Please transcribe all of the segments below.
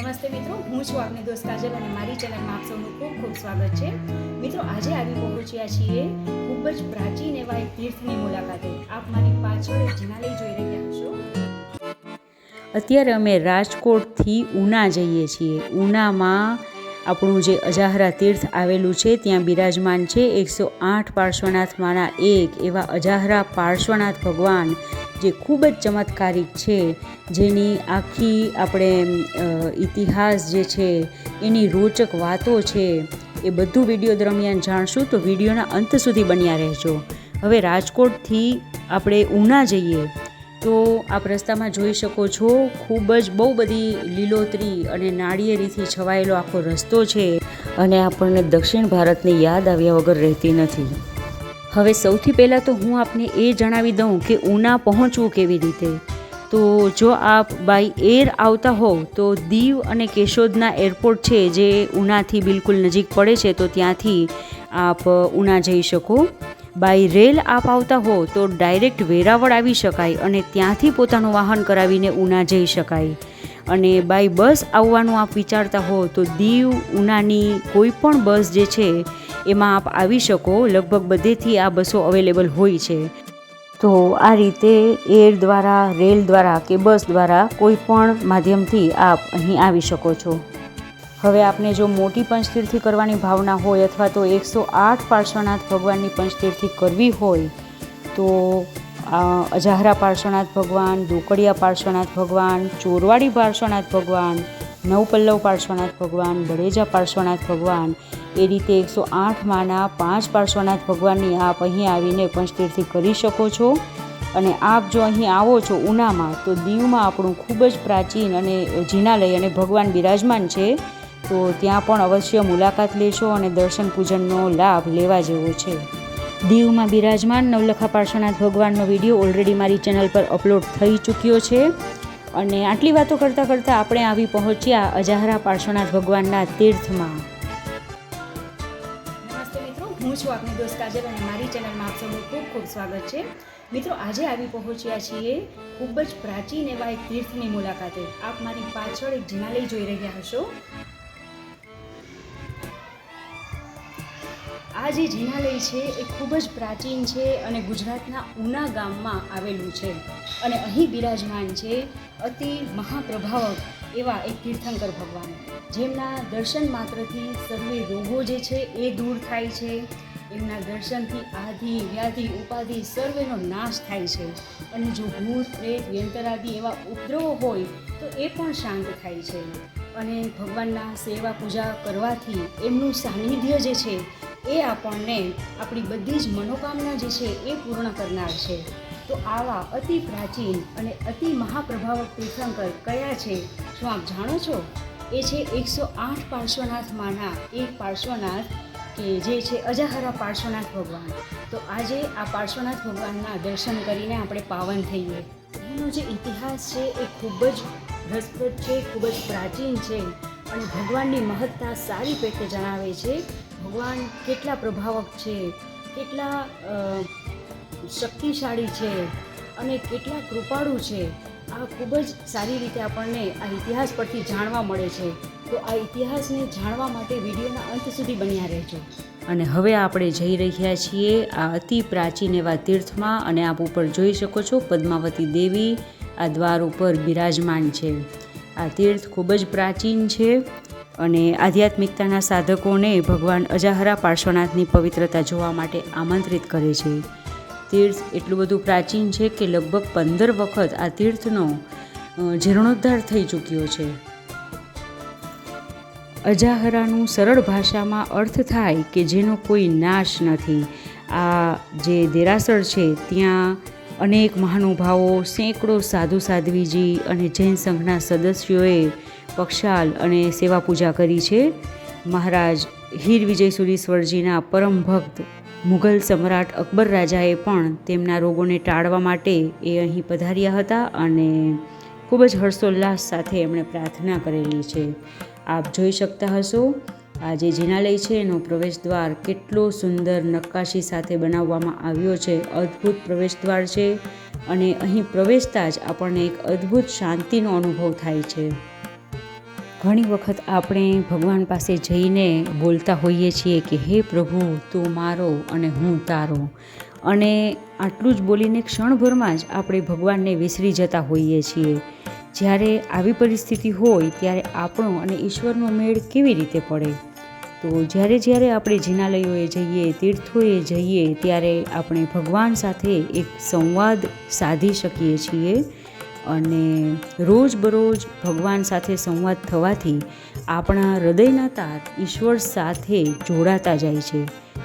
નમસ્તે મિત્રો, હું છું આપની દોસ્ત કાજલ અને મારી ચેનલમાં આપ સૌનું ખૂબ ખૂબ સ્વાગત છે. મિત્રો, આજે આવી પહોંચ્યા છીએ ખૂબ જ પ્રાચીન એવા એક તીર્થની મુલાકાતે. આપ મારી પાછળ એક જિનાલય જોઈ રહ્યા હશો. અત્યારે અમે રાજકોટથી ઉના જઈએ છીએ. ઉનામાં આપણું જે અજાહરા તીર્થ આવેલું છે ત્યાં બિરાજમાન છે 108 પાર્શ્વનાથમાંના એક એવા અજાહરા પાર્શ્વનાથ ભગવાન, જે ખૂબ જ ચમત્કારિક છે, જેની આખી આપણે ઇતિહાસ જે છે એની રોચક વાતો છે એ બધું વિડીયો દરમિયાન જાણશું. તો વિડીયોના અંત સુધી બન્યા રહેજો. હવે રાજકોટથી આપણે ઉના જઈએ તો આપ રસ્તામાં જોઈ શકો છો, ખૂબ જ બહુ બધી લીલોતરી અને નાળિયેરીથી છવાયેલો આખો રસ્તો છે અને આપણને દક્ષિણ ભારતની યાદ આવ્યા વગર રહેતી નથી. હવે સૌથી પહેલાં તો હું આપને એ જણાવી દઉં કે ઉના પહોંચવું કેવી રીતે. તો જો આપ બાય એર આવતા હોવ તો દીવ અને કેશોદના એરપોર્ટ છે જે ઉનાથી બિલકુલ નજીક પડે છે, તો ત્યાંથી આપ ઉના જઈ શકો. બાય રેલ આપ આવતા હો તો ડાયરેક્ટ વેરાવળ આવી શકાય અને ત્યાંથી પોતાનું વાહન કરાવીને ઉના જઈ શકાય. અને બાય બસ આવવાનું આપ વિચારતા હો તો દીવ ઉનાની કોઈ પણ બસ જે છે એમાં આપ આવી શકો. લગભગ બધેથી આ બસો અવેલેબલ હોય છે. તો આ રીતે એર દ્વારા, રેલ દ્વારા કે બસ દ્વારા કોઈ પણ માધ્યમથી આપ અહીં આવી શકો છો. હવે આપને જો મોટી પંચતીર્થી કરવાની ભાવના હોય અથવા તો 108 પાર્શ્વનાથ ભગવાનની પંચતીર્થી કરવી હોય તો અજાહરા પાર્શ્વનાથ ભગવાન, દોકડિયા પાર્શ્વનાથ ભગવાન, ચોરવાડી પાર્શ્વનાથ ભગવાન, નવપલ્લવ પાર્શ્વનાથ ભગવાન, બળેજા પાર્શ્વનાથ ભગવાન, એ રીતે 108 માના 5 પાર્શ્વનાથ ભગવાનની આપ અહીં આવીને પંચતીર્થી કરી શકો છો. અને આપ જો અહીં આવો છો ઉનામાં તો દીવમાં આપણું ખૂબ જ પ્રાચીન અને જિનાલય અને ભગવાન બિરાજમાન છે, તો ત્યાં પણ અવશ્ય મુલાકાત લેશો અને દર્શન પૂજનનો લાભ લેવા જેવો છે. દીવમાં બિરાજમાન નવલખા પાર્શ્વનાથ ભગવાનનો વિડીયો ઓલરેડી મારી ચેનલ પર અપલોડ થઈ ચૂક્યો છે. અને આટલી વાતો કરતાં કરતાં આપણે આવી પહોંચ્યા અજાહરા પાર્શ્વનાથ ભગવાનના તીર્થમાં. નમસ્તે મિત્રો, હું છું આપની દોસ્ત કાજલ અને મારી ચેનલમાં આપ સૌનું ખૂબ ખૂબ સ્વાગત છે. મિત્રો, આજે આવી પહોંચ્યા છીએ ખૂબ જ પ્રાચીન એવા એક તીર્થની મુલાકાતે. આપ મારી પાછળ એક જિનાલય જોઈ રહ્યા હશો. આ જે જિનાલય છે એ ખૂબ જ પ્રાચીન છે અને ગુજરાતના ઉના ગામમાં આવેલું છે. અને અહીં બિરાજમાન છે અતિ મહાપ્રભાવક એવા એક તીર્થંકર ભગવાન, જેમના દર્શન માત્રથી સર્વે રોગો જે છે એ દૂર થાય છે. એમના દર્શનથી આધિ, વ્યાધિ, ઉપાધિ સર્વેનો નાશ થાય છે. અને જો ભૂત, પ્રેત, વ્યંતરાદિ એવા ઉપદ્રવો હોય તો એ પણ શાંત થાય છે. અને ભગવાનના સેવા પૂજા કરવાથી એમનું સાનિધ્ય જે છે એ આપણને આપણી બધી જ મનોકામના જે છે એ પૂર્ણ કરનાર છે. તો આવા અતિ પ્રાચીન અને અતિ મહાપ્રભાવક તીર્થંકર કયા છે, શું આપ જાણો છો? એ છે 108 પાર્શ્વનાથમાંના એક પાર્શ્વનાથ કે જે છે અજાહરા પાર્શ્વનાથ ભગવાન. તો આજે આ પાર્શ્વનાથ ભગવાનના દર્શન કરીને આપણે પાવન થઈએ. એનો જે ઇતિહાસ છે એ ખૂબ જ રસપ્રદ છે, ખૂબ જ પ્રાચીન છે અને ભગવાનની મહત્તા સારી પેટે જણાવે છે. ભગવાન કેટલા પ્રભાવક છે, કેટલા શક્તિશાળી છે અને કેટલા કૃપાળુ છે, આ ખૂબ જ સારી રીતે આપણને આ ઇતિહાસ પરથી જાણવા મળે છે. તો આ ઇતિહાસને જાણવા માટે વિડીયોના અંત સુધી બન્યા રહેજો. અને હવે આપણે જઈ રહ્યા છીએ આ અતિ પ્રાચીન એવા તીર્થમાં. અને આપ ઉપર જોઈ શકો છો પદ્માવતી દેવી આ દ્વાર ઉપર બિરાજમાન છે. આ તીર્થ ખૂબ જ પ્રાચીન છે અને આધ્યાત્મિકતાના સાધકોને ભગવાન અજાહરા પાર્શ્વનાથની પવિત્રતા જોવા માટે આમંત્રિત કરે છે. તીર્થ એટલું બધું પ્રાચીન છે કે લગભગ 15 વખત આ તીર્થનો જીર્ણોદ્ધાર થઈ ચૂક્યો છે. અજાહરાનું સરળ ભાષામાં અર્થ થાય કે જેનો કોઈ નાશ નથી. આ જે દેરાસર છે ત્યાં અનેક મહાનુભાવો, સેંકડો સાધુ સાધ્વીજી અને જૈન સંઘના સદસ્યોએ પક્ષાલ અને સેવા પૂજા કરી છે. મહારાજ હીર વિજય સુરીશ્વરજીના પરમ ભક્ત મુઘલ સમ્રાટ અકબર રાજાએ પણ તેમના રોગોને ટાળવા માટે એ અહીં પધાર્યા હતા અને ખૂબ જ હર્ષોલ્લાસ સાથે એમણે પ્રાર્થના કરેલી છે. આપ જોઈ શકતા હશો આ જે જિનાલય છે એનો પ્રવેશદ્વાર કેટલો સુંદર નક્કાશી સાથે બનાવવામાં આવ્યો છે. અદ્ભુત પ્રવેશદ્વાર છે અને અહીં પ્રવેશતા જ આપણને એક અદ્ભુત શાંતિનો અનુભવ થાય છે. ઘણી વખત આપણે ભગવાન પાસે જઈને બોલતા હોઈએ છીએ કે હે પ્રભુ તું મારો અને હું તારો, અને આટલું જ બોલીને ક્ષણભરમાં જ આપણે ભગવાનને વિસરી જતા હોઈએ છીએ. જ્યારે આવી પરિસ્થિતિ હોય ત્યારે આપણો અને ઈશ્વરનો મેળ કેવી રીતે પડે? તો જ્યારે આપણે જિનાલયોએ જઈએ, તીર્થોએ જઈએ, ત્યારે આપણે ભગવાન સાથે એક સંવાદ સાધી શકીએ છીએ. અને રોજબરોજ ભગવાન સાથે સંવાદ થવાથી આપણા હૃદયના તાર ઈશ્વર સાથે જોડાતા જાય છે.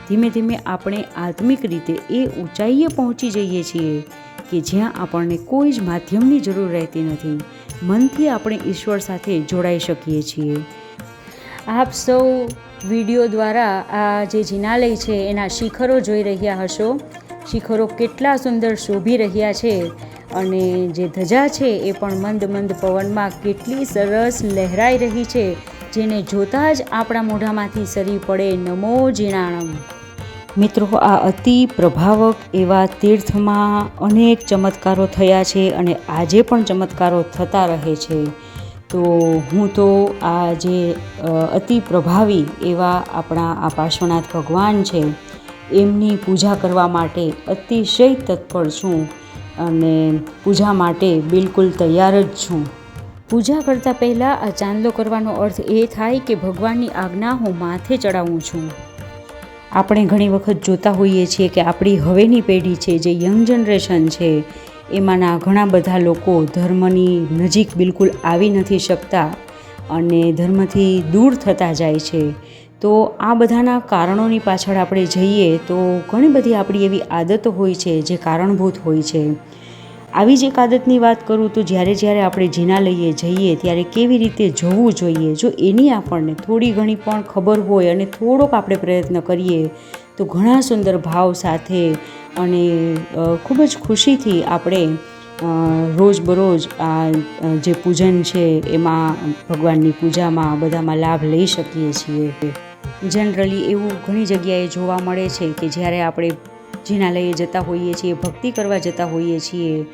ધીમે ધીમે આપણે આત્મિક રીતે એ ઊંચાઈએ પહોંચી જઈએ છીએ કે જ્યાં આપણને કોઈ જ માધ્યમની જરૂર રહેતી નથી. મનથી આપણે ઈશ્વર સાથે જોડાઈ શકીએ છીએ. આપ સૌ વિડીયો દ્વારા આ જે જિનાલય છે એના શિખરો જોઈ રહ્યા હશો. શિખરો કેટલા સુંદર શોભી રહ્યા છે, અને જે ધજા છે એ પણ મંદ મંદ પવનમાં કેટલી સરસ લહેરાઈ રહી છે, જેને જોતાં જ આપણા મોઢામાંથી સરી પડે નમો જીણાણમ. મિત્રો, આ અતિ પ્રભાવક એવા તીર્થમાં અનેક ચમત્કારો થયા છે અને આજે પણ ચમત્કારો થતા રહે છે. તો હું તો આ જે અતિ પ્રભાવી એવા આપણા આ પાર્શ્વનાથ ભગવાન છે એમની પૂજા કરવા માટે અતિશય તત્પર છું અને પૂજા માટે બિલકુલ તૈયાર જ છું. પૂજા કરતાં પહેલાં આ ચાંદલો કરવાનો અર્થ એ થાય કે ભગવાનની આજ્ઞા હું માથે ચડાવું છું. આપણે ઘણી વખત જોતા હોઈએ છીએ કે આપણી હવેની પેઢી છે, જે યંગ જનરેશન છે, એમાંના ઘણા બધા લોકો ધર્મની નજીક બિલકુલ આવી નથી શકતા અને ધર્મથી દૂર થતા જાય છે. તો આ બધાના કારણોની પાછળ આપણે જઈએ તો ઘણી બધી આપણી એવી આદતો હોય છે જે કારણભૂત હોય છે. આવી જ એક આદતની વાત કરું તો જ્યારે આપણે જિનાલયે જઈએ ત્યારે કેવી રીતે જવું જોઈએ, જો એની આપણને થોડી ઘણી પણ ખબર હોય અને થોડોક આપણે પ્રયત્ન કરીએ તો ઘણા સુંદર ભાવ સાથે અને ખૂબ જ ખુશીથી આપણે રોજબરોજ આ જે પૂજન છે એમાં ભગવાનની પૂજામાં બધામાં લાભ લઈ શકીએ છીએ. જનરલી એવું ઘણી જગ્યાએ જોવા મળે છે કે જ્યારે આપણે જિનાલયે જતા હોઈએ છીએ, ભક્તિ કરવા જતા હોઈએ છીએ,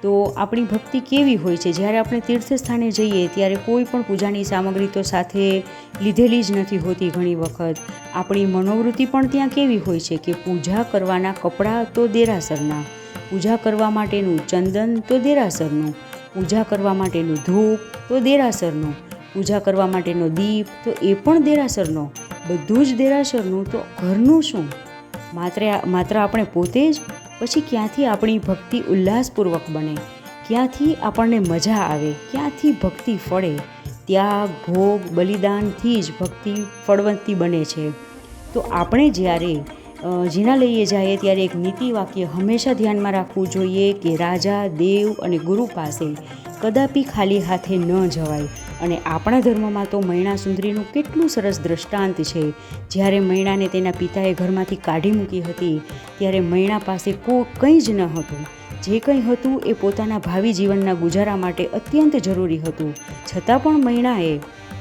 તો આપણી ભક્તિ કેવી હોય છે? જ્યારે આપણે તીર્થસ્થાને જઈએ ત્યારે કોઈ પણ પૂજાની સામગ્રી તો સાથે લીધેલી જ નથી હોતી. ઘણી વખત આપણી મનોવૃત્તિ પણ ત્યાં કેવી હોય છે કે પૂજા કરવાના કપડાં તો દેરાસરના, પૂજા કરવા માટેનું ચંદન તો દેરાસરનું, પૂજા કરવા માટેનું ધૂપ તો દેરાસરનું, પૂજા કરવા માટેનો દીપ તો એ પણ દેરાસરનો, બધું જ દેરાસરનું. તો ઘરનું શું? માત્ર આપણે પોતે જ? પછી ક્યાંથી આપણી ભક્તિ ઉલ્લાસપૂર્વક બને? ક્યાંથી આપણને મજા આવે? ક્યાંથી ભક્તિ ફળે? ત્યાગ, ભોગ, બલિદાનથી જ ભક્તિ ફળવંતી બને છે. તો આપણે જ્યારે જિનાલયે જઈએ ત્યારે એક નીતિ વાક્ય હંમેશા ધ્યાનમાં રાખવું જોઈએ કે રાજા, દેવ અને ગુરુ પાસે કદાપી ખાલી હાથે ન જવાય. અને આપણા ધર્મમાં તો મૈણા સુંદરીનું કેટલું સરસ દૃષ્ટાંત છે. જ્યારે મૈણાને તેના પિતાએ ઘરમાંથી કાઢી મૂકી હતી ત્યારે મૈણા પાસે કંઈ જ ન હતું. જે કંઈ હતું એ પોતાના ભાવિ જીવનના ગુજારા માટે અત્યંત જરૂરી હતું. છતાં પણ મૈણાએ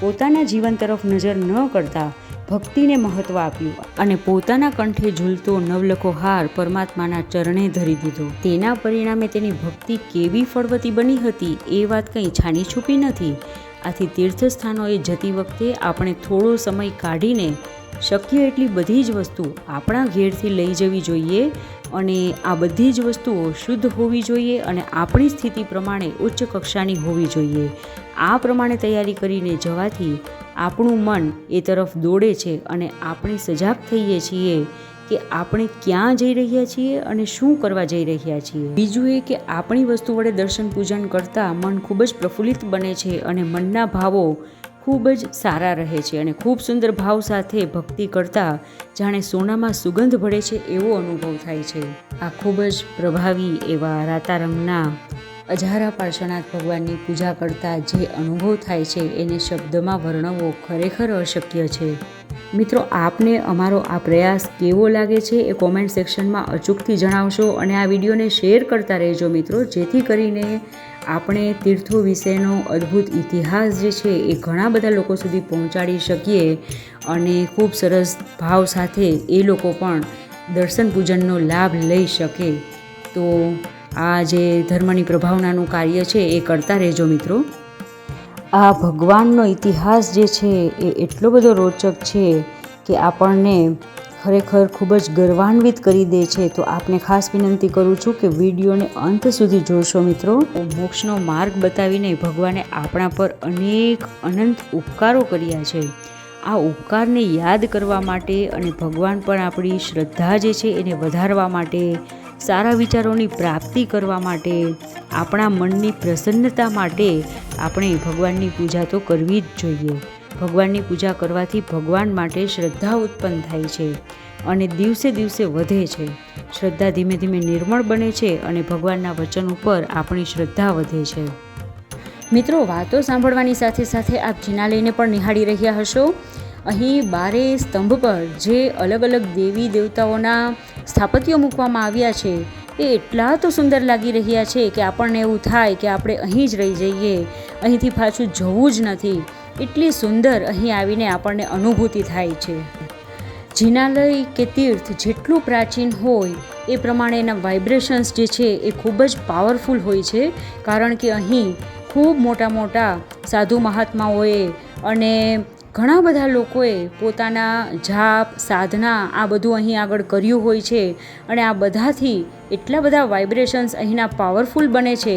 પોતાના જીવન તરફ નજર ન કરતા ભક્તિને મહત્ત્વ આપ્યું અને પોતાના કંઠે ઝૂલતો નવલખો હાર પરમાત્માના ચરણે ધરી દીધો. તેના પરિણામે તેની ભક્તિ કેવી ફળવતી બની હતી એ વાત કંઈ છાની છૂપી નથી. આથી તીર્થસ્થાનોએ જતી વખતે આપણે થોડો સમય કાઢીને શક્ય એટલી બધી જ વસ્તુ આપણા ઘેરથી લઈ જવી જોઈએ અને આ બધી જ વસ્તુઓ શુદ્ધ હોવી જોઈએ અને આપણી સ્થિતિ પ્રમાણે ઉચ્ચ કક્ષાની હોવી જોઈએ. આ પ્રમાણે તૈયારી કરીને જવાથી આપણું મન એ તરફ દોડે છે અને આપણે સજાગ થઈએ છીએ કે આપણે ક્યાં જઈ રહ્યા છીએ અને શું કરવા જઈ રહ્યા છીએ. બીજું એ કે આપણી વસ્તુ વડે દર્શન પૂજન કરતાં મન ખૂબ જ પ્રફુલ્લિત બને છે અને મનના ભાવો ખૂબ જ સારા રહે છે અને ખૂબ સુંદર ભાવ સાથે ભક્તિ કરતાં જાણે સોનામાં સુગંધ ભળે છે એવો અનુભવ થાય છે. આ ખૂબ જ પ્રભાવી એવા રાતા રંગના અજારા પાર્શ્વનાથ ભગવાનની પૂજા કરતાં જે અનુભવ થાય છે એને શબ્દમાં વર્ણવવો ખરેખર અશક્ય છે. મિત્રો, આપને અમારો આ પ્રયાસ કેવો લાગે છે એ કોમેન્ટ સેક્શનમાં અચૂકથી જણાવશો અને આ વિડીયોને શેર કરતા રહેજો મિત્રો, જેથી કરીને આપણે તીર્થો વિશેનો અદ્ભુત ઇતિહાસ જે છે એ ઘણા બધા લોકો સુધી પહોંચાડી શકીએ અને ખૂબ સરસ ભાવ સાથે એ લોકો પણ દર્શન પૂજનનો લાભ લઈ શકે. તો આ જે ધર્મની પ્રભાવનાનું કાર્ય છે એ કરતા રહેજો મિત્રો. આ ભગવાનનો ઇતિહાસ જે છે એ એટલો બધો રોચક છે કે આપણને ખરેખર ખૂબ જ ગર્વાન્વિત કરી દે છે. તો આપને ખાસ વિનંતી કરું છું કે વિડીયોને અંત સુધી જોશો મિત્રો. મોક્ષનો માર્ગ બતાવીને ભગવાને આપણા પર અનેક અનંત ઉપકારો કર્યા છે. આ ઉપકારને યાદ કરવા માટે અને ભગવાન પર આપણી શ્રદ્ધા જે છે એને વધારવા માટે, સારા વિચારોની પ્રાપ્તિ કરવા માટે, આપણા મનની પ્રસન્નતા માટે આપણે ભગવાનની પૂજા તો કરવી જ જોઈએ. ભગવાનની પૂજા કરવાથી ભગવાન માટે શ્રદ્ધા ઉત્પન્ન થાય છે અને દિવસે દિવસે વધે છે. શ્રદ્ધા ધીમે ધીમે નિર્મળ બને છે અને ભગવાનના વચન ઉપર આપણી શ્રદ્ધા વધે છે. મિત્રો, વાતો સાંભળવાની સાથે સાથે આપ જિનાલયને પણ નિહાળી રહ્યા હશો. અહીં બારે સ્તંભ પર જે અલગ અલગ દેવી દેવતાઓના સ્થાપત્યો મૂકવામાં આવ્યા છે એ એટલા તો સુંદર લાગી રહ્યા છે કે આપણને એવું થાય કે આપણે અહીં જ રહી જઈએ, અહીંથી પાછું જવું જ નથી. એટલી સુંદર અહીં આવીને આપણને અનુભૂતિ થાય છે. જિનાલય કે તીર્થ જેટલું પ્રાચીન હોય એ પ્રમાણે એના વાઇબ્રેશન્સ જે છે એ ખૂબ જ પાવરફુલ હોય છે. કારણ કે અહીં ખૂબ મોટા મોટા સાધુ મહાત્માઓએ અને ઘણા બધા લોકોએ પોતાના જાપ સાધના આ બધું અહીં આગળ કર્યું હોય છે અને આ બધાથી એટલા બધા વાઇબ્રેશન્સ અહીંના પાવરફુલ બને છે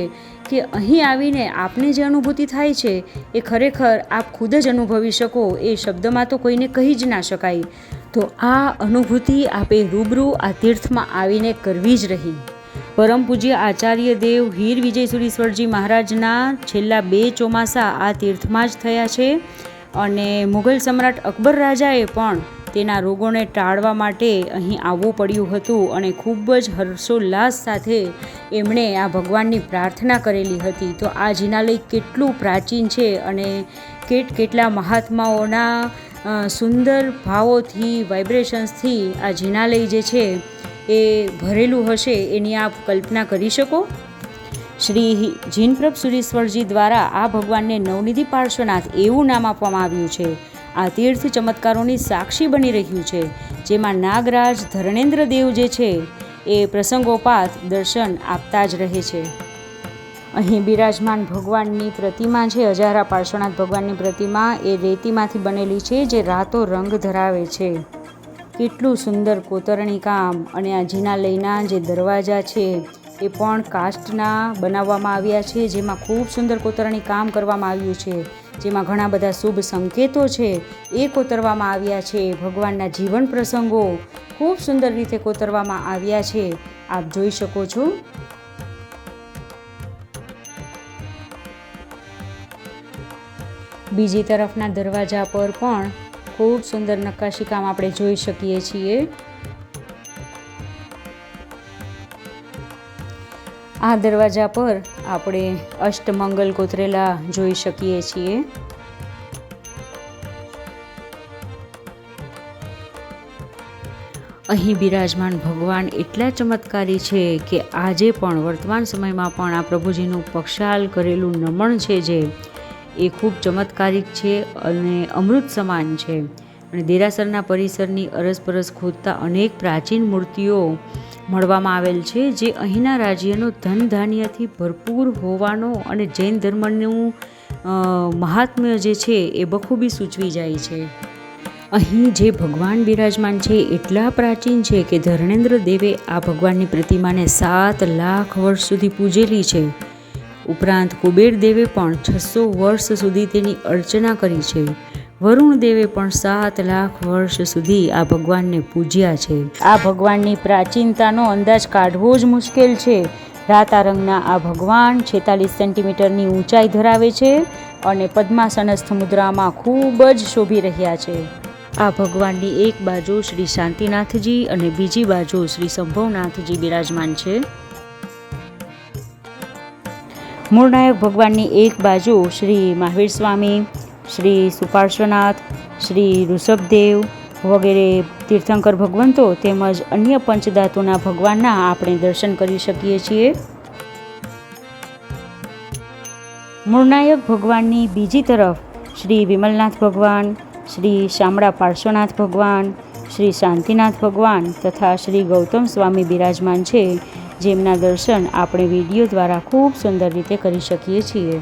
કે અહીં આવીને આપને જે અનુભૂતિ થાય છે એ ખરેખર આપ ખુદ જ અનુભવી શકો. એ શબ્દમાં તો કોઈને કહી જ ના શકાય. તો આ અનુભૂતિ આપે રૂબરૂ આ તીર્થમાં આવીને કરવી જ રહી. પરમ પૂજ્ય આચાર્ય દેવ હીર વિજયસુરીશ્વરજી મહારાજના છેલ્લા 2 ચોમાસા આ તીર્થમાં જ થયા છે અને મુઘલ સમ્રાટ અકબર રાજાએ પણ તેના રોગોને ટાળવા માટે અહીં આવવું પડ્યું હતું અને ખૂબ જ હર્ષોલ્લાસ સાથે એમણે આ ભગવાનની પ્રાર્થના કરેલી હતી. તો આ જિનાલય કેટલું પ્રાચીન છે અને કેટલા મહાત્માઓના સુંદર ભાવોથી વાઇબ્રેશન્સથી આ જિનાલય જે છે એ ભરેલું હશે એની આપ કલ્પના કરી શકો. શ્રી જીનપ્રભ સુરીશ્વરજી દ્વારા આ ભગવાનને નવનિધિ પાર્શ્વનાથ એવું નામ આપવામાં આવ્યું છે. આ તીર્થ ચમત્કારોની સાક્ષી બની રહ્યું છે, જેમાં નાગરાજ ધર્ણેન્દ્ર દેવ જે છે એ પ્રસંગોપાત દર્શન આપતા જ રહે છે. અહીં બિરાજમાન ભગવાનની પ્રતિમા છે, અજારા પાર્શ્વનાથ ભગવાનની પ્રતિમા એ રેતીમાંથી બનેલી છે જે રાતો રંગ ધરાવે છે. કેટલું સુંદર કોતરણી કામ. અને આ જિનાલયના જે દરવાજા છે એ પણ કાસ્ટના બનાવવામાં આવ્યા છે, જેમાં ખૂબ સુંદર કોતરણી કામ કરવામાં આવ્યું છે, જેમાં ઘણા બધા શુભ સંકેતો છે એ કોતરવામાં આવ્યા છે. ભગવાનના જીવન પ્રસંગો ખૂબ સુંદર રીતે કોતરવામાં આવ્યા છે, આપ જોઈ શકો છો. બીજી તરફના દરવાજા પર પણ ખૂબ સુંદર નક્કાશી કામ આપણે જોઈ શકીએ છીએ. આ દરવાજા પર આપણે અષ્ટમંગલ કોતરેલા જોઈ શકીએ છીએ. અહીં બિરાજમાન ભગવાન એટલા ચમત્કારી છે કે આજે પણ વર્તમાન સમયમાં પણ આ પ્રભુજીનું પક્ષાલ કરેલું નમણ છે જે એ ખૂબ ચમત્કારિક છે અને અમૃત સમાન છે. અને દેરાસરના પરિસરની અરસપરસ ખોદતા અનેક પ્રાચીન મૂર્તિઓ મળવામાં આવેલ છે જે અહીંના રાજ્યનો ધન ધાન્યથી ભરપૂર હોવાનો અને જૈન ધર્મનું મહાત્મ્ય જે છે એ બખૂબી સૂચવી જાય છે. અહીં જે ભગવાન બિરાજમાન છે એટલા પ્રાચીન છે કે ધર્ણેન્દ્ર દેવે આ ભગવાનની પ્રતિમાને 7 લાખ વર્ષ સુધી પૂજેલી છે. ઉપરાંત કુબેર દેવે પણ 600 વર્ષ સુધી તેની અર્ચના કરી છે. વરુણ દેવે પણ 7 લાખ વર્ષ સુધી આ ભગવાનને પૂજ્યા છે. આ ભગવાનની પ્રાચીનતાનો અંદાજ કાઢવો જ મુશ્કેલ છે. રાતા રંગના આ ભગવાન 46 સેન્ટીમીટરની ઊંચાઈ ધરાવે છે અને પદ્માસનસ્થ મુદ્રામાં ખૂબ જ શોભી રહ્યા છે. આ ભગવાનની એક બાજુ શ્રી શાંતિનાથજી અને બીજી બાજુ શ્રી સંભવનાથજી બિરાજમાન છે. મૂળનાયક ભગવાનની એક બાજુ શ્રી મહાવીર સ્વામી, શ્રી સુપાર્શ્વનાથ, શ્રી ઋષભદેવ વગેરે તીર્થંકર ભગવંતો તેમજ અન્ય પંચધાતુના ભગવાનના આપણે દર્શન કરી શકીએ છીએ. મૂળનાયક ભગવાનની બીજી તરફ શ્રી વિમલનાથ ભગવાન, શ્રી શામળા પાર્શ્વનાથ ભગવાન, શ્રી શાંતિનાથ ભગવાન તથા શ્રી ગૌતમ સ્વામી બિરાજમાન છે, જેમના દર્શન આપણે વિડીયો દ્વારા ખૂબ સુંદર રીતે કરી શકીએ છીએ.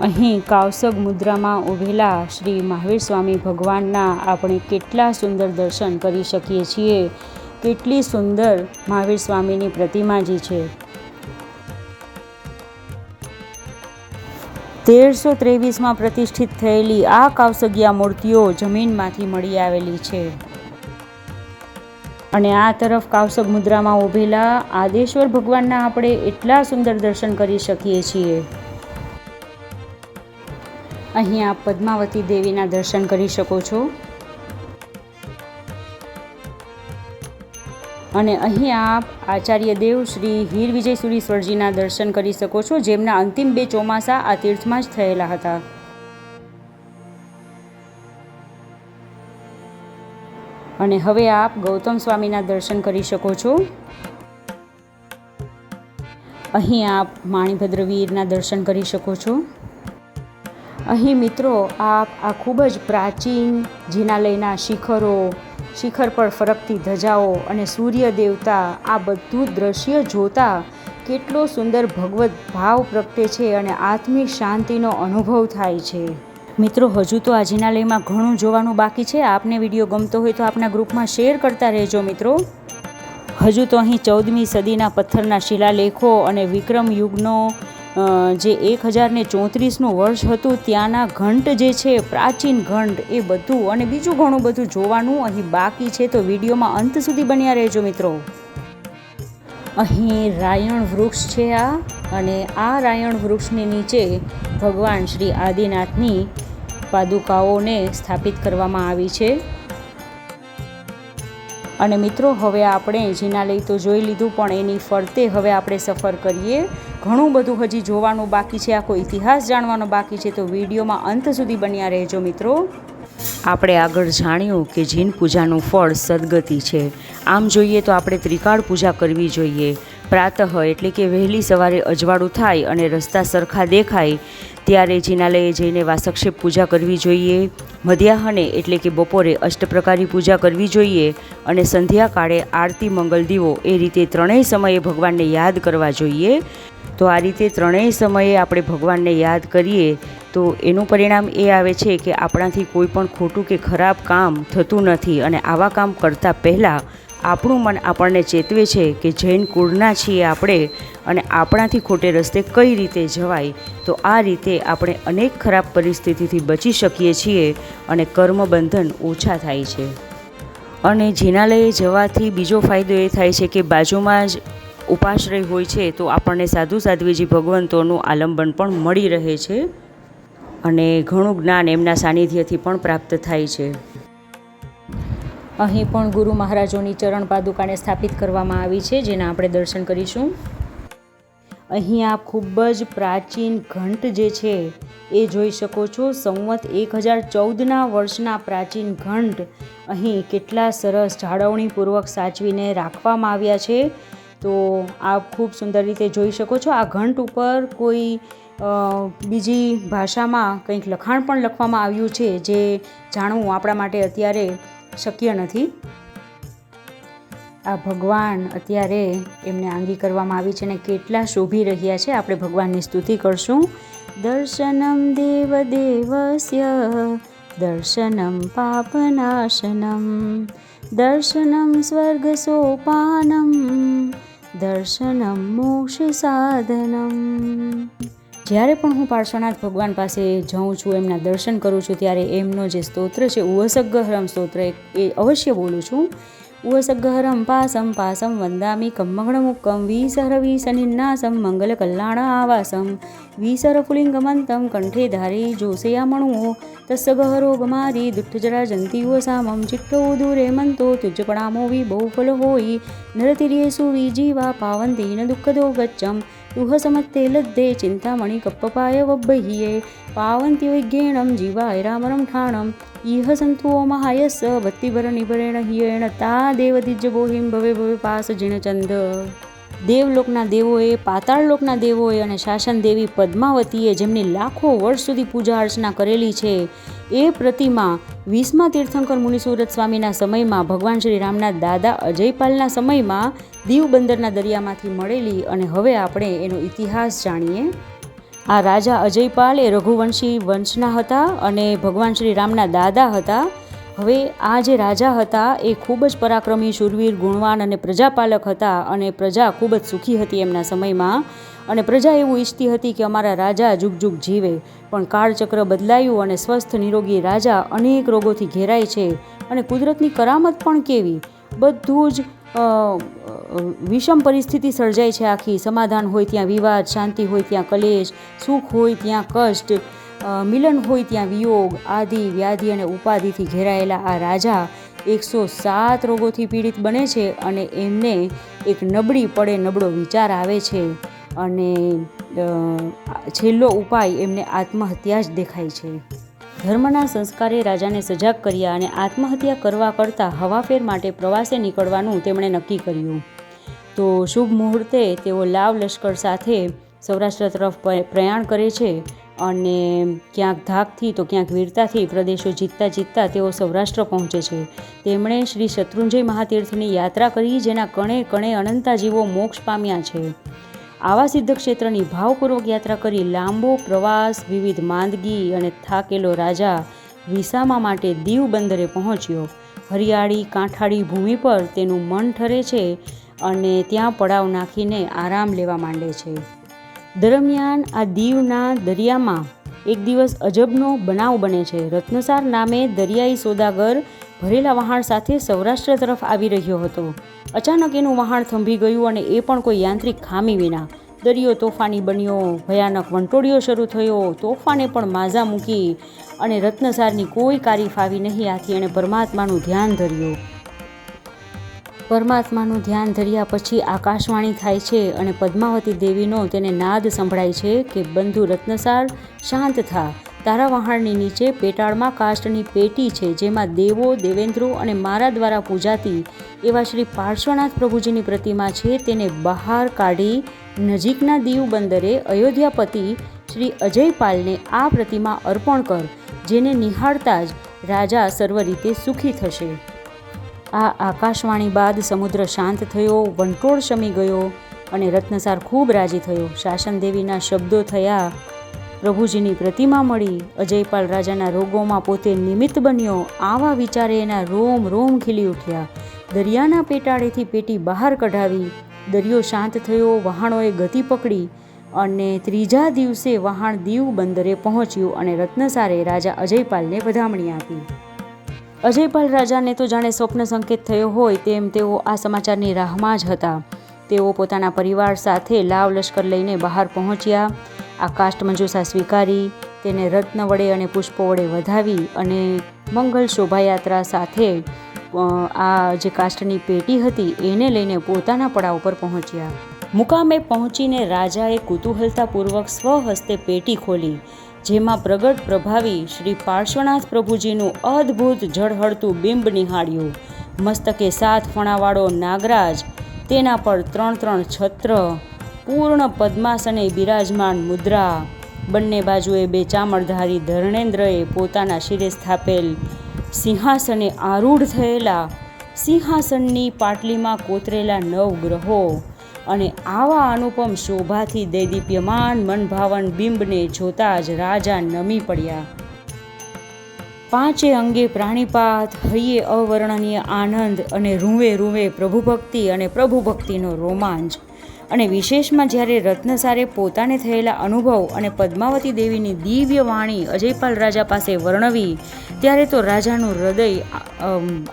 અહીં કાવસગ મુદ્રામાં ઊભેલા શ્રી મહાવીર સ્વામી ભગવાનના આપણે કેટલા સુંદર દર્શન કરી શકીએ છીએ. કેટલી સુંદર મહાવીર સ્વામીની પ્રતિમાજી છે. 1323માં પ્રતિષ્ઠિત થયેલી આ કાવસગિયા મૂર્તિઓ જમીનમાંથી મળી આવેલી છે. અને આ તરફ કાવસગ મુદ્રામાં ઊભેલા આદેશ્વર ભગવાનના આપણે એટલા સુંદર દર્શન કરી શકીએ છીએ. અહીં આપ પદ્માવતી દેવીના દર્શન કરી શકો છો. અને અહીં આપ આચાર્ય દેવ શ્રી હીર વિજય સુરીશ્વરજીના દર્શન કરી શકો છો, જેમના અંતિમ 2 ચોમાસા આ તીર્થમાં જ થયેલા હતા. અને હવે આપ ગૌતમ સ્વામીના દર્શન કરી શકો છો. અહીં આપ માણીભદ્ર વીરના દર્શન કરી શકો છો. અહીં મિત્રો આપ આ ખૂબ જ પ્રાચીન જિનાલયના શિખર પર ફરકતી ધજાઓ અને સૂર્ય દેવતા, આ બધું દ્રશ્ય જોતા કેટલો સુંદર ભગવત ભાવ પ્રગટે છે અને આત્મિક શાંતિનો અનુભવ થાય છે. મિત્રો હજુ તો આ જિનાલયમાં ઘણું જોવાનું બાકી છે. આપને વિડીયો ગમતો હોય તો આપના ગ્રુપમાં શેર કરતા રહેજો મિત્રો. હજુ તો અહીં 14મી સદીના પથ્થરના શિલાલેખો અને વિક્રમ યુગનો જે 1034નું વર્ષ હતું ત્યાંના ઘંટ જે છે, પ્રાચીન ઘંટ, એ બધું અને બીજું ઘણું બધું જોવાનું અહીં બાકી છે. તો વિડીયોમાં અંત સુધી બન્યા રહેજો મિત્રો. અહીં રાયણ વૃક્ષ છે અને આ રાયણ વૃક્ષની નીચે ભગવાન શ્રી આદિનાથની પાદુકાઓને સ્થાપિત કરવામાં આવી છે. અને મિત્રો હવે આપણે જિનાલય તો જોઈ લીધું, પણ એની ફરતે હવે આપણે સફર કરીએ. ઘણું બધું હજી જોવાનું બાકી છે, આખો ઇતિહાસ જાણવાનો બાકી છે. તો વિડીયોમાં અંત સુધી બન્યા રહેજો મિત્રો. આપણે આગળ જાણ્યું કે જીન પૂજાનું ફળ સદગતિ છે. આમ જોઈએ તો આપણે ત્રિકાળ પૂજા કરવી જોઈએ. પ્રાતઃ એટલે કે વહેલી સવારે અજવાળું થાય અને રસ્તા સરખા દેખાય ત્યારે જિનાલયે જઈને વાસક્ષેપ પૂજા કરવી જોઈએ. મધ્યાહને એટલે કે બપોરે અષ્ટપ્રકારી પૂજા કરવી જોઈએ. અને સંધ્યાકાળે આરતી, મંગલ દીવો, એ રીતે ત્રણેય સમયે ભગવાનને યાદ કરવા જોઈએ. તો આ રીતે ત્રણેય સમયે આપણે ભગવાનને યાદ કરીએ તો એનું પરિણામ એ આવે છે કે આપણાથી કોઈ પણ ખોટું કે ખરાબ કામ થતું નથી. અને આવા કામ કરતાં પહેલાં આપણું મન આપણને ચેતવે છે કે જૈન કુળના છીએ આપણે અને આપણાથી ખોટે રસ્તે કઈ રીતે જવાય. તો આ રીતે આપણે અનેક ખરાબ પરિસ્થિતિથી બચી શકીએ છીએ અને કર્મબંધન ઓછા થાય છે. અને જિનાલયે જવાથી બીજો ફાયદો એ થાય છે કે બાજુમાં જ ઉપાશ્રય હોય છે, તો આપણને સાધુ સાધ્વીજી ભગવંતોનું આલંબન પણ મળી રહે છે અને ઘણું જ્ઞાન એમના સાનિધ્યથી પણ પ્રાપ્ત થાય છે. અહીં પણ ગુરુ મહારાજોની ચરણ પાદુકાને સ્થાપિત કરવામાં આવી છે, જેના આપણે દર્શન કરીશું. અહીં આપ ખૂબ જ પ્રાચીન ઘંટ જે છે એ જોઈ શકો છો. સંવત 1014ના વર્ષના પ્રાચીન ઘંટ અહીં કેટલા સરસ જાળવણીપૂર્વક સાચવીને રાખવામાં આવ્યા છે. તો આપ ખૂબ સુંદર રીતે જોઈ શકો છો. આ ઘંટ ઉપર કોઈ બીજી ભાષામાં કંઈક લખાણ પણ લખવામાં આવ્યું છે, જે જાણવું આપણા માટે અત્યારે શક્ય નથી. આ ભગવાન અત્યારે એમને આંગી કરવામાં આવી છે અને કેટલા શોભી રહ્યા છે. આપણે ભગવાનની સ્તુતિ કરશું. દર્શનમ દેવ દેવસ્ય દર્શનમ પાપનાશનમ દર્શનમ સ્વર્ગ સોપાનમ દર્શનમ મોક્ષ સાધનમ. જ્યારે પણ હું પાર્શ્વનાથ ભગવાન પાસે જાઉં છું, એમના દર્શન કરું છું, ત્યારે એમનો જે સ્તોત્ર છે ઉવસગ્ગહરમ સ્તોત્ર એ અવશ્ય બોલું છું. ઉવસગ્ગહરમ પાસમ પાસમ વંદામિ કમ્મગણમુક્કમ વિસરવિસનિન્નાસમ મંગલ કલ્યાણ આવાસમ વિસરપુલિંગમંતમ કંઠે ધારી જોસયામણુઓ તસ્ય ગહરો ગમારી દુઠ્ઠજરા જંતીઓ સામમ ચિત્તો દૂરે મંતો તુજ્જપણામો વિબહુફલ હોઈ નરતિર્યેસુ વિજીવા પાવંતીન દુઃખદો ગચ્છમ તુહ સમત્તે લદ્ધે ચિંતામણિ કપ્પપાય વબ્બહિયે પાવંત્યો વિજ્ઞેણમ જીવાય રામરમ ઠાણમ ઇહ સંતુઓ મહાયસ ભક્તિભર નિભરેણ હિયેણ તા દેવદિજ્ય બોહિમ ભવે ભવે પાસ જીણચંદ. દેવલોકના દેવોએ, પાતાળલોકના દેવોએ અને શાસન દેવી પદ્માવતીએ જેમની લાખો વર્ષ સુધી પૂજા અર્ચના કરેલી છે, એ પ્રતિમા 20મા તીર્થંકર મુનિસુરત સ્વામીના સમયમાં ભગવાન શ્રી રામના દાદા અજયપાલના સમયમાં દીવ બંદરના દરિયામાંથી મળેલી. અને હવે આપણે એનો ઇતિહાસ જાણીએ. આ રાજા અજયપાલ એ રઘુવંશી વંશના હતા અને ભગવાન શ્રી રામના દાદા હતા. હવે આ જે રાજા હતા એ ખૂબ જ પરાક્રમી, શૂરવીર, ગુણવાન અને પ્રજાપાલક હતા અને પ્રજા ખૂબ જ સુખી હતી એમના સમયમાં. અને પ્રજા એવું ઈચ્છતી હતી કે અમારા રાજા જુગ જુગ જીવે, પણ કાળચક્ર બદલાયું અને સ્વસ્થ નિરોગી રાજા અનેક રોગોથી ઘેરાય છે. અને કુદરતની કરામત પણ કેવી, બધું જ વિષમ પરિસ્થિતિ સર્જાય છે આખી. સમાધાન હોય ત્યાં વિવાદ, શાંતિ હોય ત્યાં કલેશ, સુખ હોય ત્યાં કષ્ટ, મિલન હોય ત્યાં વિયોગ, આદિ વ્યાધિ અને ઉપાધિથી ઘેરાયેલા આ રાજા 107 રોગોથી પીડિત બને છે અને એમને એક નબળી પડે નબળો વિચાર આવે છે અને છેલ્લો ઉપાય એમને આત્મહત્યા જ દેખાય છે. ધર્મના સંસ્કારે રાજાને સજાગ કર્યા અને આત્મહત્યા કરવા કરતાં હવાફેર માટે પ્રવાસે નીકળવાનું તેમણે નક્કી કર્યું. તો શુભ મુહૂર્તે તેઓ લાવ લશ્કર સાથે સૌરાષ્ટ્ર તરફ પ્રયાણ કરે છે અને ક્યાંક ધાકથી તો ક્યાંક વીરતાથી પ્રદેશો જીતતા જીતતા તેઓ સૌરાષ્ટ્ર પહોંચે છે. તેમણે શ્રી શત્રુંજય મહાતીર્થની યાત્રા કરી, જેના કણે કણે અનંતા જીવો મોક્ષ પામ્યા છે. આવા સિદ્ધ ક્ષેત્રની ભાવપૂર્વક યાત્રા કરી લાંબો પ્રવાસ, વિવિધ માંદગી અને થાકેલો રાજા વિસામા માટે દીવ બંદરે પહોંચ્યો. હરિયાળી કાંઠાળી ભૂમિ પર તેનું મન ઠરે છે અને ત્યાં પડાવ નાખીને આરામ લેવા માંડે છે. દરમિયાન આ દીવના દરિયામાં એક દિવસ અજબનો બનાવ બને છે. રત્નસાર નામે દરિયાઈ સોદાગર ભરેલા વહાણ સાથે સૌરાષ્ટ્ર તરફ આવી રહ્યો હતો. અચાનક એનું વહાણ થંભી ગયું અને એ પણ કોઈ યાંત્રિક ખામી વિના. દરિયો તોફાની બન્યો, ભયાનક વંટોળિયો શરૂ થયો, તોફાને પણ માઝા મૂકી અને રત્નસારની કોઈ કારી ફાવી નહીં. આથી એણે પરમાત્માનું ધ્યાન ધર્યું. પરમાત્માનું ધ્યાન ધર્યા પછી આકાશવાણી થાય છે અને પદ્માવતી દેવીનો તેને નાદ સંભળાય છે કે બંધુ રત્નસાર, શાંત થા. તારા વહાણની નીચે પેટાળમાં કાષ્ટની પેટી છે, જેમાં દેવો, દેવેન્દ્રો અને મારા દ્વારા પૂજાતી એવા શ્રી પાર્શ્વનાથ પ્રભુજીની પ્રતિમા છે. તેને બહાર કાઢી નજીકના દીવ બંદરે અયોધ્યાપતિ શ્રી અજયપાલને આ પ્રતિમા અર્પણ કર, જેને નિહાળતા જ રાજા સર્વ રીતે સુખી થશે. આ આકાશવાણી બાદ સમુદ્ર શાંત થયો, વંટોળ શમી ગયો અને રત્નસાર ખૂબ રાજી થયો. શાસન દેવીના શબ્દો થયા, પ્રભુજીની પ્રતિમા મળી, અજયપાલ રાજાના રોગોમાં પોતે નિમિત્ત બન્યો. આવા વિચારે એના રોમ રોમ ખીલી ઉઠ્યા. દરિયાના પેટાળેથી પેટી બહાર કઢાવી, દરિયો શાંત થયો, વહાણોએ ગતિ પકડી અને ત્રીજા દિવસે વહાણ દીવ બંદરે પહોંચ્યું અને રત્નસારે રાજા અજયપાલને વધામણી આપી. અજયપાલ રાજાને તો જાણે સ્વપ્ન સંકેત થયો હોય તેમ તેઓ આ સમાચારની રાહમાં જ હતા. તેઓ પોતાના પરિવાર સાથે લાવ લશ્કર લઈને બહાર પહોંચ્યા. આ કાષ્ટ મંજૂસા સ્વીકારી, તેને રત્ન વડે અને પુષ્પો વડે વધાવી અને મંગલ શોભાયાત્રા સાથે આ જે કાષ્ટની પેટી હતી એને લઈને પોતાના પડાવ પર પહોંચ્યા. મુકામે પહોંચીને રાજાએ કુતૂહલતાપૂર્વક સ્વહસ્તે પેટી ખોલી, જેમાં પ્રગટ પ્રભાવી શ્રી પાર્શ્વનાથ પ્રભુજીનું અદ્ભુત ઝળહળતું બિંબ નિહાળ્યું. મસ્તકે 7 ફણાવાળો નાગરાજ, તેના પર 3 છત્ર, પૂર્ણ પદ્માસને બિરાજમાન મુદ્રા, બંને બાજુએ 2 ચામરધારી ધર્ણેન્દ્રએ પોતાના શિરે સ્થાપેલ સિંહાસને આરૂઢ થયેલા, સિંહાસનની પાટલીમાં કોતરેલા 9 ગ્રહો અને આવા અનુપમ શોભાથી દૈદીપ્યમાન મનભાવન બિંબને જોતા જ રાજા નમી પડ્યા. 5 અંગે પ્રાણીપાત, હૈયે અવર્ણનીય આનંદ અને રૂવે રૂવે પ્રભુભક્તિ અને પ્રભુભક્તિનો રોમાંચ. અને વિશેષમાં જ્યારે રત્નસારે પોતાને થયેલા અનુભવ અને પદ્માવતી દેવીની દિવ્ય વાણી અજયપાલ રાજા પાસે વર્ણવી, ત્યારે તો રાજાનું હૃદય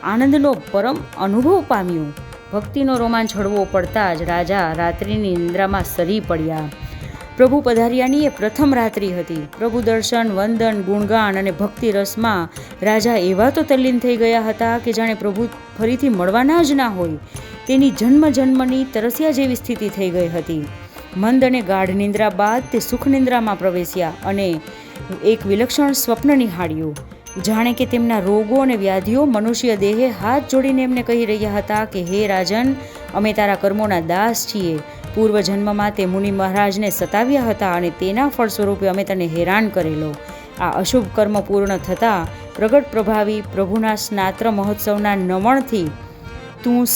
આનંદનો પરમ અનુભવ પામ્યું. ભક્તિનો રોમાંચ હળવો પડતા જ રાજા રાત્રિની નિંદ્રામાં સરી પડ્યા. પ્રભુ પધાર્યાની એ પ્રથમ રાત્રિ હતી. પ્રભુ દર્શન, વંદન, ગુણગાન અને ભક્તિ રસમાં રાજા એવા તો તલ્લીન થઈ ગયા હતા કે જાણે પ્રભુ ફરીથી મળવાના જ ના હોય. તેની જન્મ જન્મની તરસ્યા જેવી સ્થિતિ થઈ ગઈ હતી. મંદ અને ગાઢ નિંદ્રા બાદ તે સુખ નિંદ્રામાં પ્રવેશ્યા અને એક વિલક્ષણ સ્વપ્ન નિહાળ્યું. જાણે કે તેમના રોગો અને વ્યાધિઓ મનુષ્ય દેહે હાથ જોડીને એમને કહી રહ્યા હતા કે હે રાજન, અમે તારા કર્મોના દાસ છીએ. પૂર્વ જન્મમાં તે મુનિ મહારાજને સતાવ્યા હતા અને તેના ફળ સ્વરૂપે અમે તને હેરાન કરેલો. આ અશુભ કર્મ પૂર્ણ થતાં પ્રગટ પ્રભાવી પ્રભુના સ્નાત્ર મહોત્સવના નમણથી તું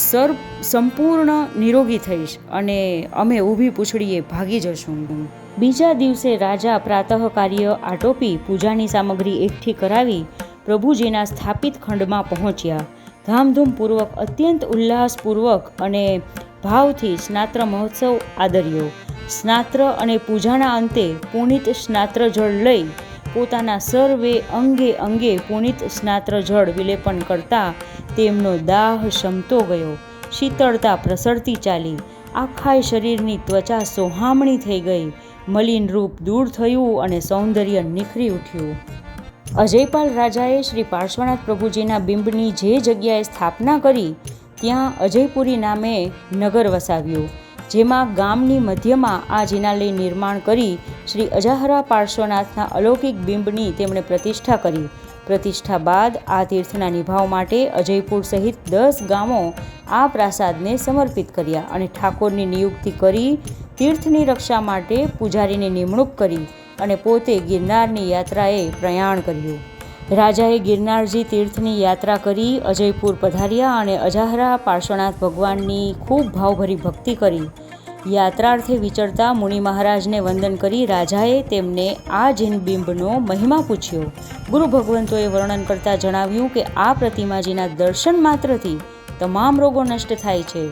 સંપૂર્ણ નિરોગી થઈશ અને અમે ઊભી પૂંછડીએ ભાગી જશું. બીજા દિવસે રાજા પ્રાતઃ કાર્ય આટોપી પૂજાની સામગ્રી એકઠી કરાવી પ્રભુજીના સ્થાપિત ખંડમાં પહોંચ્યા. ધામધૂમપૂર્વક અત્યંત ઉલ્લાસપૂર્વક અને ભાવથી સ્નાત્ર મહોત્સવ આદર્યો. સ્નાત્ર અને પૂજાના અંતે પુનિત સ્નાત્ર જળ લઈ પોતાના સર્વે અંગે અંગે પુનિત સ્નાત્ર જળ વિલેપન કરતા તેમનો દાહ શમતો ગયો. શીતળતા પ્રસરતી ચાલી. આખાય શરીરની ત્વચા સોહામણી થઈ ગઈ. મલિન રૂપ દૂર થયું અને સૌંદર્ય નિખરી ઉઠ્યું. અજયપાલ રાજાએ શ્રી પાર્શ્વનાથ પ્રભુજીના બિંબની જે જગ્યાએ સ્થાપના કરી ત્યાં અજયપુરી નામે નગર વસાવ્યું, જેમાં ગામની મધ્યમાં આ જિનાલય નિર્માણ કરી શ્રી અજાહરા પાર્શ્વનાથના અલૌકિક બિંબની તેમણે પ્રતિષ્ઠા કરી. પ્રતિષ્ઠા બાદ આ તીર્થના નિભાવ માટે અજયપુર સહિત 10 ગામો આ પ્રાસાદને સમર્પિત કર્યા અને ઠાકોરની નિયુક્તિ કરી તીર્થની રક્ષા માટે પૂજારીની નિમણૂક કરી અને પોતે ગિરનારની યાત્રાએ પ્રયાણ કર્યું. રાજાએ ગિરનારજી તીર્થની યાત્રા કરી અજયપુર પધાર્યા અને અજાહરા પાર્શ્વનાથ ભગવાનની ખૂબ ભાવભરી ભક્તિ કરી. યાત્રાર્થે વિચરતા મુનિ મહારાજને વંદન કરી રાજાએ તેમને આ જિનબિંબનો મહિમા પૂછ્યો. ગુરુ ભગવંતોએ વર્ણન કરતા જણાવ્યું કે આ પ્રતિમાજીના દર્શન માત્રથી તમામ રોગો નષ્ટ થાય છે.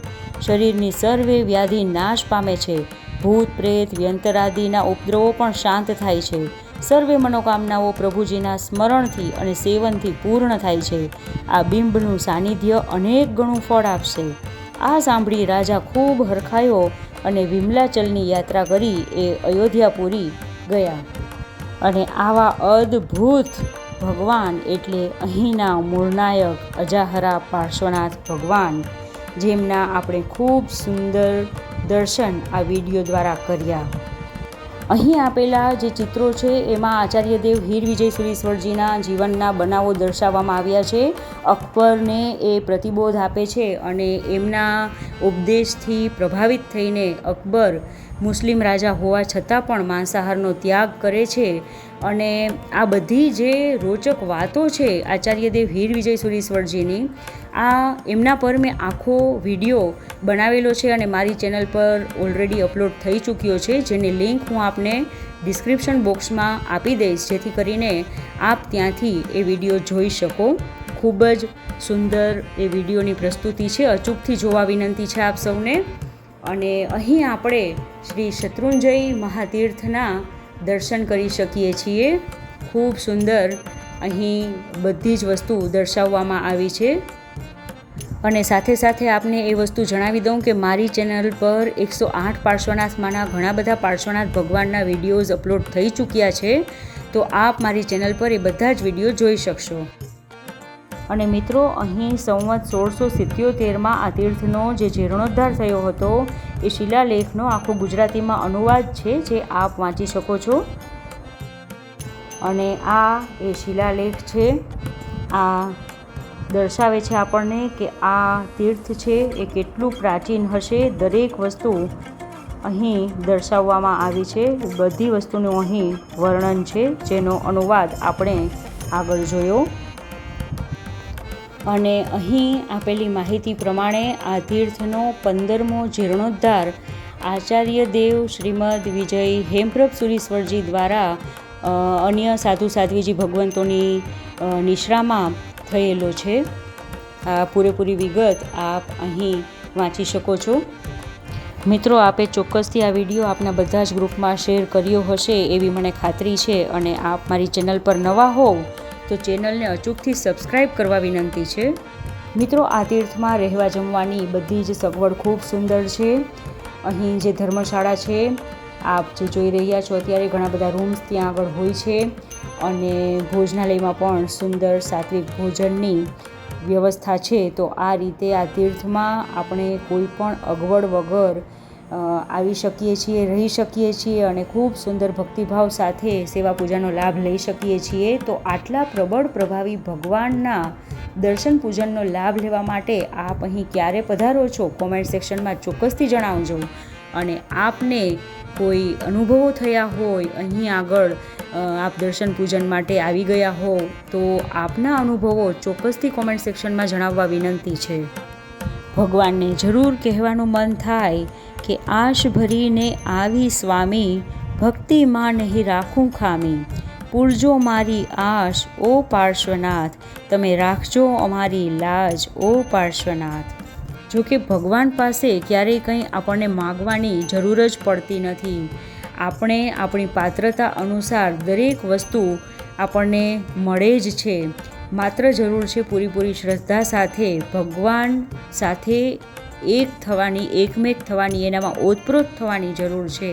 શરીરની સર્વે વ્યાધિ નાશ પામે છે. ભૂત પ્રેત વ્યંતરાદિના ઉપદ્રવો પણ શાંત થાય છે. સર્વે મનોકામનાઓ પ્રભુજીના સ્મરણથી અને સેવનથી પૂર્ણ થાય છે. આ બિંબનું સાનિધ્ય અનેક ગણું ફળ આપશે. આ સાંભળી રાજા ખૂબ હરખાયો અને વિમલાચલની યાત્રા કરી એ અયોધ્યાપુરી ગયા. અને આવા અદ્ભુત ભગવાન એટલે અહીંના મૂળનાયક અજાહરા પાર્શ્વનાથ ભગવાન, જેમના આપણે ખૂબ સુંદર દર્શન આ વિડીયો દ્વારા કર્યા. અહીં આપેલા જે ચિત્રો છે એમાં આચાર્યદેવ હીર વિજય સુરીશ્વરજીના જીવનના બનાવો દર્શાવવામાં આવ્યા છે. અકબરને એ પ્રતિબોધ આપે છે અને એમના ઉપદેશથી પ્રભાવિત થઈને અકબર મુસ્લિમ રાજા હોવા છતાં પણ માંસાહારનો ત્યાગ કરે છે. અને આ બધી જે રોચક વાતો છે આચાર્યદેવ હીર વિજય સુરીશ્વરજીની, આ એમના પર મેં આખો વિડીયો બનાવેલો છે અને મારી ચેનલ પર ઓલરેડી અપલોડ થઈ ચૂક્યો છે, જેની લિંક હું આપને ડિસ્ક્રિપ્શન બોક્સમાં આપી દઈશ, જેથી કરીને આપ ત્યાંથી એ વિડીયો જોઈ શકો. ખૂબ જ સુંદર એ વિડીયોની પ્રસ્તુતિ છે. અચૂકથી જોવા વિનંતી છે આપ સૌને. અને અહીં આપણે શ્રી શત્રુંજય મહાતીર્થના દર્શન કરી શકીએ છીએ. ખૂબ સુંદર અહીં બધી જ વસ્તુ દર્શાવવામાં આવી છે. અને સાથે સાથે આપને એ વસ્તુ જણાવી દઉં કે મારી ચેનલ પર 108 પાર્શ્વનાથમાંના ઘણા બધા પાર્શ્વનાથ ભગવાનના વિડીયોઝ અપલોડ થઈ ચૂક્યા છે, તો આપ મારી ચેનલ પર એ બધા જ વિડીયો જોઈ શકશો. અને મિત્રો, અહીં સંવત 1677માં આ તીર્થનો જે જીર્ણોદ્ધાર થયો હતો એ શિલાલેખનો આખો ગુજરાતીમાં અનુવાદ છે, જે આપ વાંચી શકો છો. અને આ એ શિલાલેખ છે. આ દર્શાવે છે આપણને કે આ તીર્થ છે એ કેટલું પ્રાચીન હશે. દરેક વસ્તુ અહીં દર્શાવવામાં આવી છે. બધી વસ્તુનું અહીં વર્ણન છે, જેનો અનુવાદ આપણે આગળ જોયો. અને અહીં આપેલી માહિતી પ્રમાણે આ તીર્થનો 15મો જીર્ણોદ્ધાર આચાર્યદેવ શ્રીમદ વિજય હેમપ્રભ સુરીશ્વરજી દ્વારા અન્ય સાધુ સાધ્વીજી ભગવંતોની નિશ્રામાં થયેલો છે. આ પૂરેપૂરી વિગત આપ અહીં વાંચી શકો છો. મિત્રો, આપે ચોક્કસથી આ વિડીયો આપના બધા જ ગ્રુપમાં શેર કર્યો હશે એવી મને ખાતરી છે. અને આપ મારી ચેનલ પર નવા હોવ તો ચેનલને અચૂકથી સબસ્ક્રાઈબ કરવા વિનંતી છે. મિત્રો, આ તીર્થમાં રહેવા જમવાની બધી જ સગવડ ખૂબ સુંદર છે. અહીં જે ધર્મશાળા છે આપ જે જોઈ રહ્યા છો અત્યારે, ઘણા બધા રૂમ્સ ત્યાં આગળ હોય છે. અને ભોજનાલયમાં પણ સુંદર સાત્વિક ભોજનની વ્યવસ્થા છે. તો આ રીતે આ તીર્થમાં આપણે કોઈ પણ અગવડ વગર આવી શકીએ છીએ, રહી શકીએ છીએ અને ખૂબ સુંદર ભક્તિભાવ સાથે સેવા પૂજાનો લાભ લઈ શકીએ છીએ. તો આટલા પ્રબળ પ્રભાવી ભગવાનના દર્શન પૂજનનો લાભ લેવા માટે આપ અહીં ક્યારે પધારો છો કોમેન્ટ સેક્શનમાં ચોક્કસથી જણાવજો. અને આપને કોઈ અનુભવો થયા હોય, અહીં આગળ આપ દર્શન પૂજન માટે આવી ગયા હો તો આપના અનુભવો ચોક્કસથી કોમેન્ટ સેક્શનમાં જણાવવા વિનંતી છે. ભગવાનને જરૂર કહેવાનું મન થાય કે આશ ભરીને આવી સ્વામી, ભક્તિમાં નહીં રાખું ખામી. પૂરજો મારી આશ ઓ પાર્શ્વનાથ, તમે રાખજો અમારી લાજ ઓ પાર્શ્વનાથ. જો કે ભગવાન પાસે ક્યારેય કંઈ આપણને માગવાની જરૂર જ પડતી નથી. આપણે આપણી પાત્રતા અનુસાર દરેક વસ્તુ આપણને મળે જ છે. માત્ર જરૂર છે પૂરી શ્રદ્ધા સાથે ભગવાન સાથે એક થવાની, એકમેક થવાની, એનામાં ઓતપ્રોત થવાની જરૂર છે.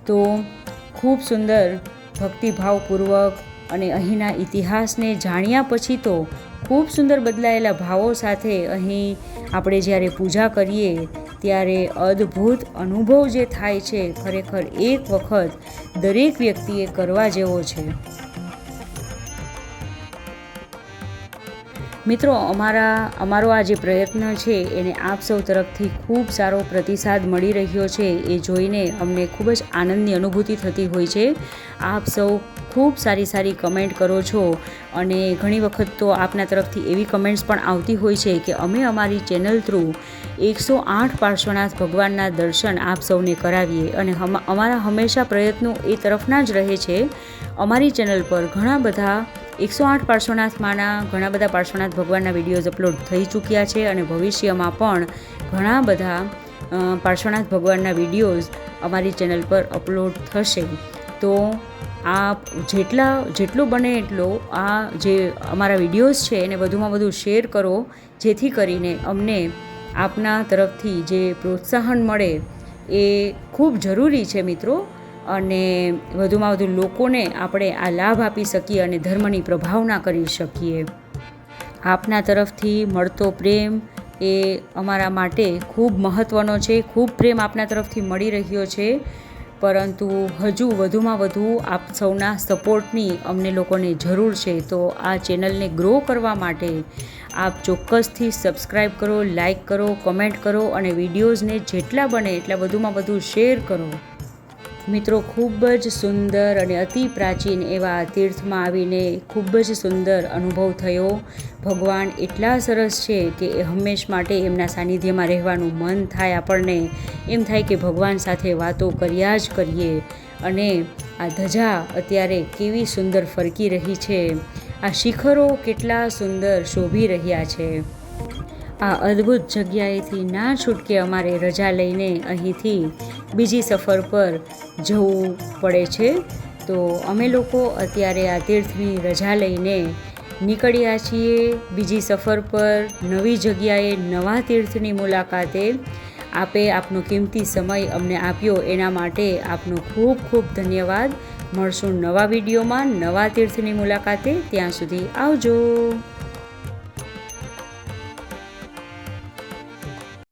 તો ખૂબ સુંદર ભક્તિભાવપૂર્વક અને અહીંના ઇતિહાસને જાણ્યા પછી તો ખૂબ સુંદર બદલાયેલા ભાવો સાથે અહીં આપણે જ્યારે પૂજા કરીએ ત્યારે અદ્ભુત અનુભવ જે થાય છે, ખરેખર એક વખત દરેક વ્યક્તિએ કરવા જેવો છે. મિત્રો, અમારો આ જે પ્રયત્ન છે એને આપ સૌ તરફથી ખૂબ સારો પ્રતિસાદ મળી રહ્યો છે. એ જોઈને અમને ખૂબ જ આનંદની અનુભૂતિ થતી હોય છે. આપ સૌ ખૂબ સારી કમેન્ટ કરો છો અને ઘણી વખત તો આપના તરફથી એવી કમેન્ટ્સ પણ આવતી હોય છે કે અમે અમારી ચેનલ થ્રુ 108 પાર્શ્વનાથ ભગવાનના દર્શન આપ સૌને કરાવીએ. અને અમારા હંમેશા પ્રયત્નો એ તરફના જ રહે છે. અમારી ચેનલ પર ઘણા બધા 108 પાર્શ્વનાથમાંના ઘણા બધા પાર્શ્વનાથ ભગવાનના વિડીયોઝ અપલોડ થઈ ચૂક્યા છે અને ભવિષ્યમાં પણ ઘણા બધા પાર્શ્વનાથ ભગવાનના વિડીયોઝ અમારી ચેનલ પર અપલોડ થશે. તો આપ જેટલો બને એટલો આ જે અમારા વિડીયોઝ છે એને વધુમાં વધુ શેર કરો, જેથી કરીને અમને આપના તરફથી જે પ્રોત્સાહન મળે એ ખૂબ જરૂરી છે મિત્રો. અને વધુમાં વધુ લોકોને આપણે આ લાભ આપી શકીએ અને ધર્મની પ્રભાવના કરી શકીએ. આપના તરફથી મળતો પ્રેમ એ અમારા માટે ખૂબ મહત્ત્વનો છે. ખૂબ પ્રેમ આપના તરફથી મળી રહ્યો છે, પરંતુ હજુ વધુમાં વધુ આપ સૌના સપોર્ટની અમને લોકોને જરૂર છે. તો આ ચેનલને ગ્રો કરવા માટે આપ ચોક્કસથી સબસ્ક્રાઈબ કરો, લાઈક કરો, કમેન્ટ કરો અને વિડીયોઝને જેટલા બને એટલા વધુમાં વધુ શેર કરો. મિત્રો, ખૂબ જ સુંદર અને અતિ પ્રાચીન એવા તીર્થમાં આવીને ખૂબ જ સુંદર અનુભવ થયો. ભગવાન એટલા સરસ છે કે એ હંમેશ માટે એમના સાનિધ્યમાં રહેવાનું મન થાય. આપણને એમ થાય કે ભગવાન સાથે વાતો કર્યા જ કરીએ. અને આ ધજા અત્યારે કેવી સુંદર ફરકી રહી છે, આ શિખરો કેટલા સુંદર શોભી રહ્યા છે. આ અદ્ભુત જગ્યાએથી ના છૂટકે અમારે રજા લઈને અહીંથી બીજી સફર પર જવું પડે છે. તો અમે લોકો અત્યારે આ તીર્થની રજા લઈને નીકળ્યા છીએ બીજી સફર પર, નવી જગ્યાએ, નવા તીર્થની મુલાકાતે. આપે આપનો કિંમતી સમય અમને આપ્યો એના માટે આપનો ખૂબ ખૂબ ધન્યવાદ. મળશું નવા વિડીયોમાં, નવા તીર્થની મુલાકાતે. ત્યાં સુધી આવજો.